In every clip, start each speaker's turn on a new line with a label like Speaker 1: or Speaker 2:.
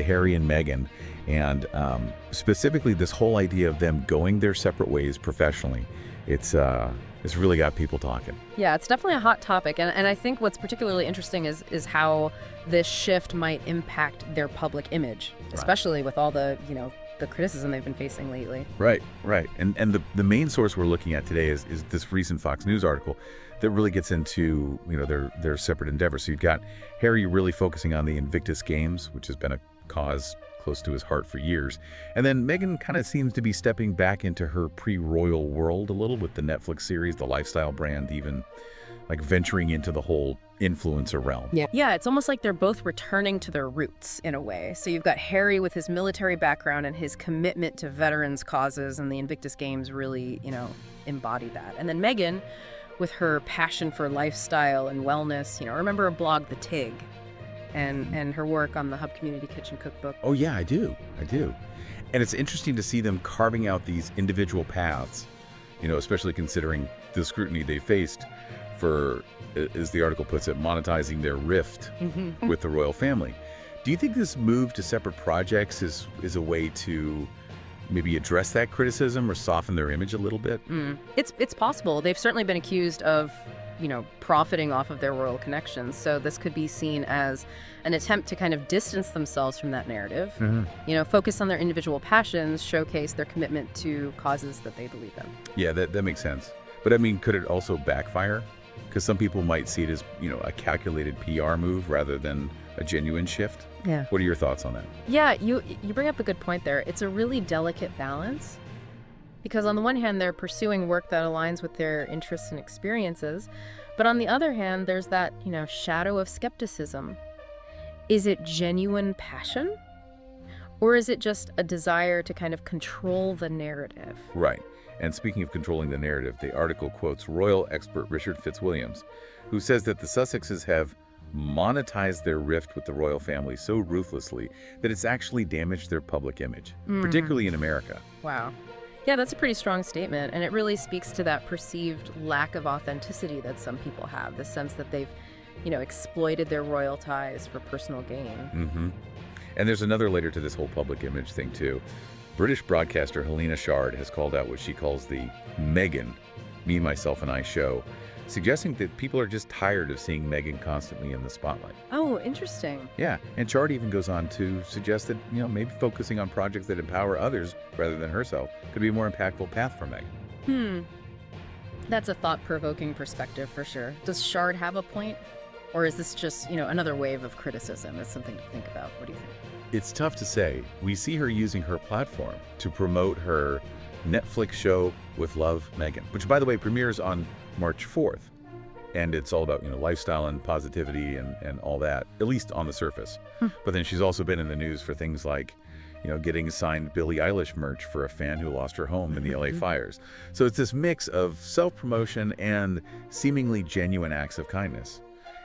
Speaker 1: Harry and Meghan, and specifically this whole idea of them going their separate ways professionally. It's really got people talking.
Speaker 2: Yeah, it's definitely a hot topic. And I think what's particularly interesting is how this shift might impact their public image, especially with all the, the criticism they've been facing lately.
Speaker 1: Right. And the main source we're looking at today is this recent Fox News article that really gets into, their separate endeavors. So you've got Harry really focusing on the Invictus Games, which has been a cause close to his heart for years. And then Meghan kind of seems to be stepping back into her pre-royal world a little with the Netflix series, the lifestyle brand, even like venturing into the whole influencer realm.
Speaker 2: Yeah, it's almost like they're both returning to their roots in a way. So you've got Harry with his military background and his commitment to veterans' causes, and the Invictus Games really, embody that. And then Meghan with her passion for lifestyle and wellness. Remember her blog, The Tig? And her work on the Hub Community Kitchen Cookbook.
Speaker 1: Oh yeah, I do. And it's interesting to see them carving out these individual paths, especially considering the scrutiny they faced for, as the article puts it, monetizing their rift with the royal family. Do you think this move to separate projects is a way to maybe address that criticism or soften their image a little bit?
Speaker 2: It's possible. They've certainly been accused of profiting off of their royal connections. So this could be seen as an attempt to kind of distance themselves from that narrative, focus on their individual passions, showcase their commitment to causes that they believe in.
Speaker 1: Yeah, that makes sense. But I mean, could it also backfire? Because some people might see it as, a calculated PR move rather than a genuine shift.
Speaker 2: Yeah.
Speaker 1: What are your thoughts on that?
Speaker 2: Yeah, you bring up a good point there. It's a really delicate balance. Because on the one hand, they're pursuing work that aligns with their interests and experiences. But on the other hand, there's that, shadow of skepticism. Is it genuine passion? Or is it just a desire to kind of control the narrative?
Speaker 1: Right. And speaking of controlling the narrative, the article quotes royal expert Richard Fitzwilliams, who says that the Sussexes have monetized their rift with the royal family so ruthlessly that it's actually damaged their public image, particularly in America.
Speaker 2: Wow. Yeah, that's a pretty strong statement, and it really speaks to that perceived lack of authenticity that some people have, the sense that they've, exploited their royal ties for personal gain.
Speaker 1: And there's another layer to this whole public image thing, too. British broadcaster Helena Shard has called out what she calls the Meghan, Me, Myself, and I show, suggesting that people are just tired of seeing Meghan constantly in the spotlight.
Speaker 2: Oh, interesting.
Speaker 1: Yeah, and Shard even goes on to suggest that, maybe focusing on projects that empower others rather than herself could be a more impactful path for Meghan.
Speaker 2: That's a thought-provoking perspective for sure. Does Shard have a point? Or is this just, another wave of criticism? That's something to think about. What do you think?
Speaker 1: It's tough to say. We see her using her platform to promote her Netflix show With Love, Meghan, which, by the way, premieres on March 4th. And it's all about, lifestyle and positivity and all that, at least on the surface. But then she's also been in the news for things like, getting signed Billie Eilish merch for a fan who lost her home in the LA fires. So it's this mix of self-promotion and seemingly genuine acts of kindness.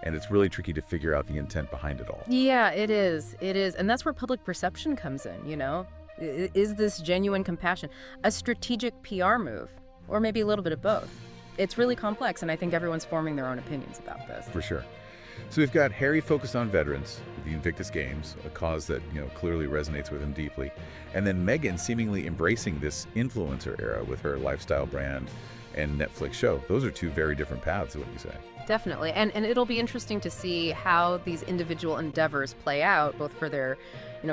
Speaker 1: And it's really tricky to figure out the intent behind it all.
Speaker 2: Yeah, it is. And that's where public perception comes in, Is this genuine compassion a strategic PR move? Or maybe a little bit of both? It's really complex, and I think everyone's forming their own opinions about this.
Speaker 1: For sure. So we've got Harry focused on veterans, the Invictus Games, a cause that, clearly resonates with him deeply. And then Meghan seemingly embracing this influencer era with her lifestyle brand and Netflix show. Those are two very different paths, what you say.
Speaker 2: Definitely. And it'll be interesting to see how these individual endeavors play out, both for their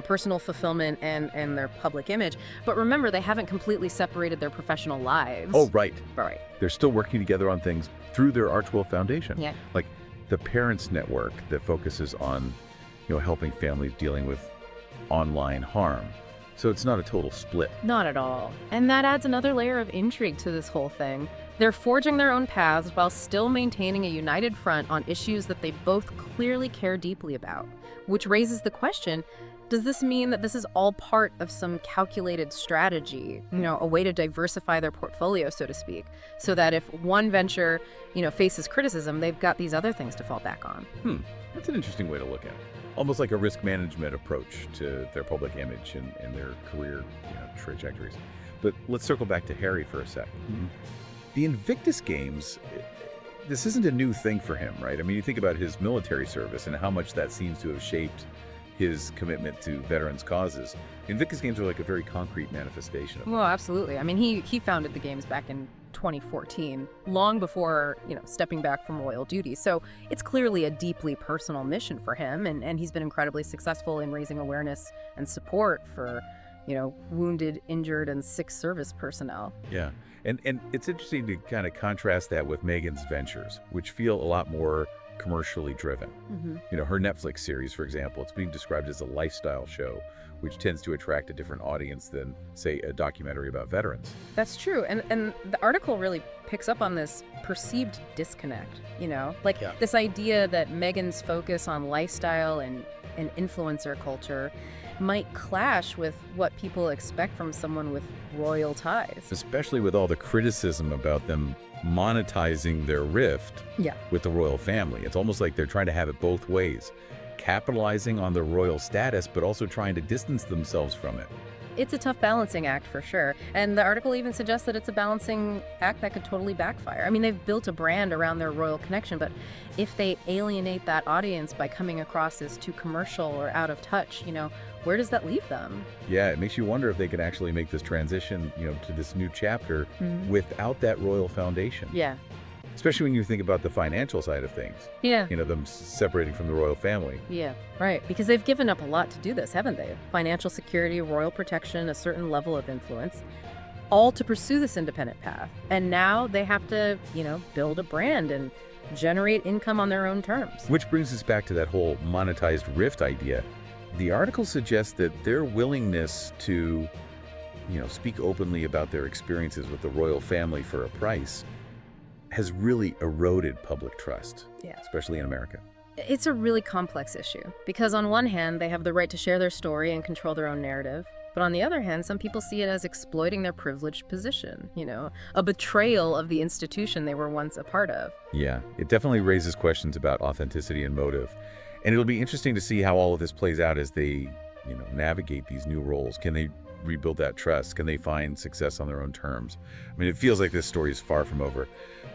Speaker 2: personal fulfillment and their public image. But remember, they haven't completely separated their professional lives.
Speaker 1: Oh, right.
Speaker 2: Right.
Speaker 1: They're still working together on things through their Archwell Foundation.
Speaker 2: Yeah.
Speaker 1: Like the Parents Network that focuses on, helping families dealing with online harm. So it's not a total split.
Speaker 2: Not at all. And that adds another layer of intrigue to this whole thing. They're forging their own paths while still maintaining a united front on issues that they both clearly care deeply about, which raises the question, does this mean that this is all part of some calculated strategy, a way to diversify their portfolio, so to speak, so that if one venture, faces criticism, they've got these other things to fall back on?
Speaker 1: That's an interesting way to look at it. Almost like a risk management approach to their public image and their career trajectories. But let's circle back to Harry for a sec. The Invictus Games, this isn't a new thing for him, right? I mean, you think about his military service and how much that seems to have shaped his commitment to veterans' causes. Invictus Games are like a very concrete manifestation of it.
Speaker 2: Well, absolutely. I mean, he founded the games back in 2014, long before, stepping back from royal duty. So it's clearly a deeply personal mission for him, and he's been incredibly successful in raising awareness and support for, wounded, injured, and sick service personnel.
Speaker 1: Yeah. And it's interesting to kind of contrast that with Meghan's ventures, which feel a lot more commercially driven. Her Netflix series, for example, it's being described as a lifestyle show, which tends to attract a different audience than, say, a documentary about veterans.
Speaker 2: That's true. And the article really picks up on this perceived disconnect, this idea that Meghan's focus on lifestyle and influencer culture might clash with what people expect from someone with royal ties.
Speaker 1: Especially with all the criticism about them monetizing their rift with the royal family. It's almost like they're trying to have it both ways, capitalizing on the royal status, but also trying to distance themselves from it.
Speaker 2: It's a tough balancing act for sure. And the article even suggests that it's a balancing act that could totally backfire. I mean, they've built a brand around their royal connection, but if they alienate that audience by coming across as too commercial or out of touch, where does that leave them?
Speaker 1: Yeah, it makes you wonder if they can actually make this transition, to this new chapter without that royal foundation.
Speaker 2: Yeah.
Speaker 1: Especially when you think about the financial side of things.
Speaker 2: Yeah.
Speaker 1: Them separating from the royal family.
Speaker 2: Yeah, right. Because they've given up a lot to do this, haven't they? Financial security, royal protection, a certain level of influence, all to pursue this independent path. And now they have to, build a brand and generate income on their own terms.
Speaker 1: Which brings us back to that whole monetized rift idea. The article suggests that their willingness to, speak openly about their experiences with the royal family for a price has really eroded public trust, especially in America.
Speaker 2: It's a really complex issue because on one hand, they have the right to share their story and control their own narrative. But on the other hand, some people see it as exploiting their privileged position, a betrayal of the institution they were once a part of.
Speaker 1: Yeah, it definitely raises questions about authenticity and motive. And it'll be interesting to see how all of this plays out as they, navigate these new roles. Can they rebuild that trust? Can they find success on their own terms? I mean, it feels like this story is far from over.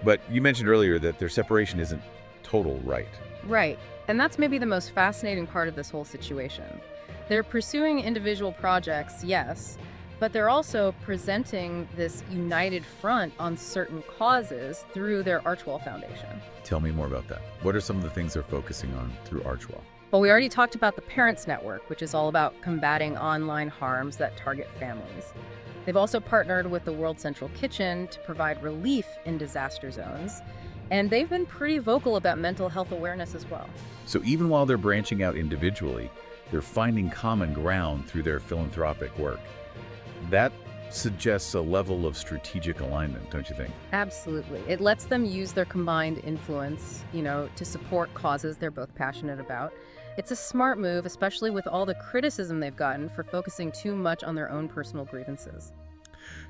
Speaker 1: But you mentioned earlier that their separation isn't total, right?
Speaker 2: Right. And that's maybe the most fascinating part of this whole situation. They're pursuing individual projects, yes, but they're also presenting this united front on certain causes through their Archwell Foundation.
Speaker 1: Tell me more about that. What are some of the things they're focusing on through Archwell?
Speaker 2: Well, we already talked about the Parents Network, which is all about combating online harms that target families. They've also partnered with the World Central Kitchen to provide relief in disaster zones. And they've been pretty vocal about mental health awareness as well.
Speaker 1: So even while they're branching out individually, they're finding common ground through their philanthropic work. That suggests a level of strategic alignment, don't you think?
Speaker 2: Absolutely. It lets them use their combined influence, to support causes they're both passionate about. It's a smart move, especially with all the criticism they've gotten for focusing too much on their own personal grievances.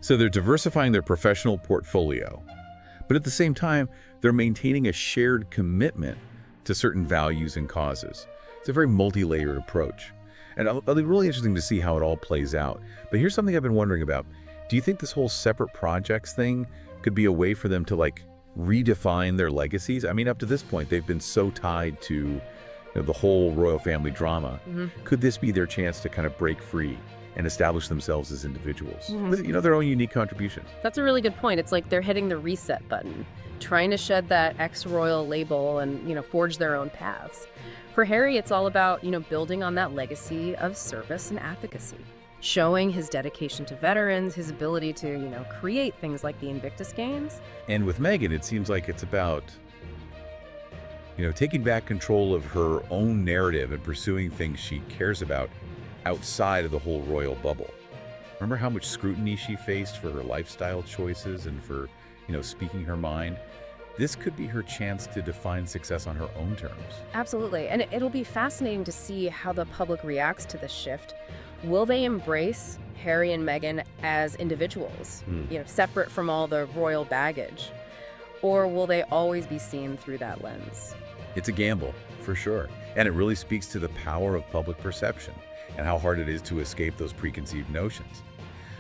Speaker 1: So they're diversifying their professional portfolio, but at the same time, they're maintaining a shared commitment to certain values and causes. It's a very multi-layered approach. And it'll be really interesting to see how it all plays out. But here's something I've been wondering about. Do you think this whole separate projects thing could be a way for them to redefine their legacies? I mean, up to this point, they've been so tied to the whole royal family drama. Could this be their chance to kind of break free and establish themselves as individuals with, their own unique contributions?
Speaker 2: That's a really good point. It's like they're hitting the reset button, trying to shed that ex-royal label and, forge their own paths. For Harry, it's all about, building on that legacy of service and advocacy, showing his dedication to veterans, his ability to, create things like the Invictus Games.
Speaker 1: And with Meghan, it seems like it's about, taking back control of her own narrative and pursuing things she cares about outside of the whole royal bubble. Remember how much scrutiny she faced for her lifestyle choices and for, speaking her mind? This could be her chance to define success on her own terms.
Speaker 2: Absolutely. And it'll be fascinating to see how the public reacts to this shift. Will they embrace Harry and Meghan as individuals, separate from all the royal baggage? Or will they always be seen through that lens?
Speaker 1: It's a gamble, for sure. And it really speaks to the power of public perception and how hard it is to escape those preconceived notions.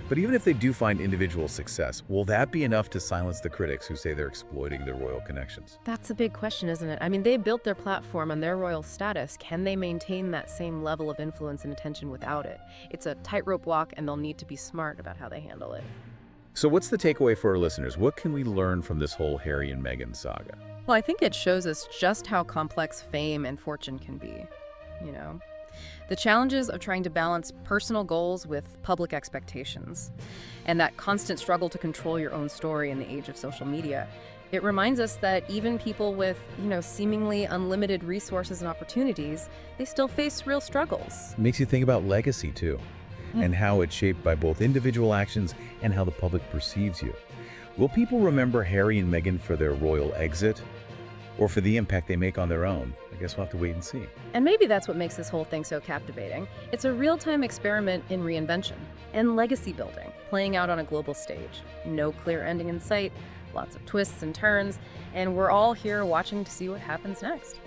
Speaker 1: But even if they do find individual success, will that be enough to silence the critics who say they're exploiting their royal connections?
Speaker 2: That's a big question, isn't it? I mean, they built their platform on their royal status. Can they maintain that same level of influence and attention without it? It's a tightrope walk, and they'll need to be smart about how they handle it.
Speaker 1: So what's the takeaway for our listeners? What can we learn from this whole Harry and Meghan saga?
Speaker 2: Well, I think it shows us just how complex fame and fortune can be, you know? The challenges of trying to balance personal goals with public expectations, and that constant struggle to control your own story in the age of social media. It reminds us that even people with, seemingly unlimited resources and opportunities, they still face real struggles.
Speaker 1: It makes you think about legacy, too, and how it's shaped by both individual actions and how the public perceives you. Will people remember Harry and Meghan for their royal exit, or for the impact they make on their own? I guess we'll have to wait and see.
Speaker 2: And maybe that's what makes this whole thing so captivating. It's a real-time experiment in reinvention and legacy building, playing out on a global stage. No clear ending in sight, lots of twists and turns, and we're all here watching to see what happens next.